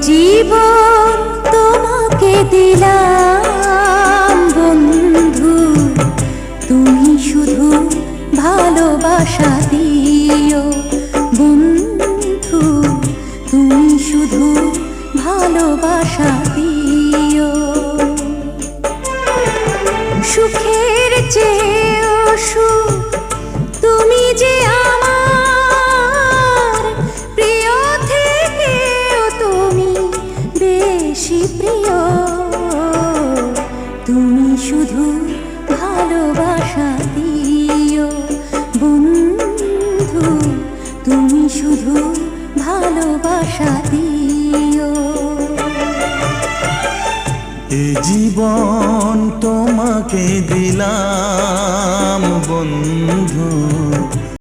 জীবন তোমাকে দিলাম বন্ধু, তুমি শুধু ভালোবাসা দিও বন্ধু, তুমি শুধু ভালোবাসা দিও। সুখের চেয়েও সুখ তুমি যে আমার প্রিয় থেকেও তুমি বেশি প্রিয়, তুমি শুধু ভালোবাসা দিও বন্ধু, তুমি শুধু ভালোবাসা দিও। এ জীবন তোমাকে দিলাম বন্ধু,